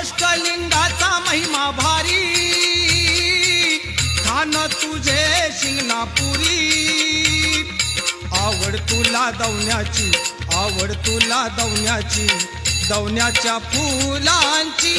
अष्टलिंगाचा महिमा भारी, खान तुझे शिंगणापुरी। आवड तुला दवण्याची, आवड तुला दवण्याची, दवण्याच्या फुलांची।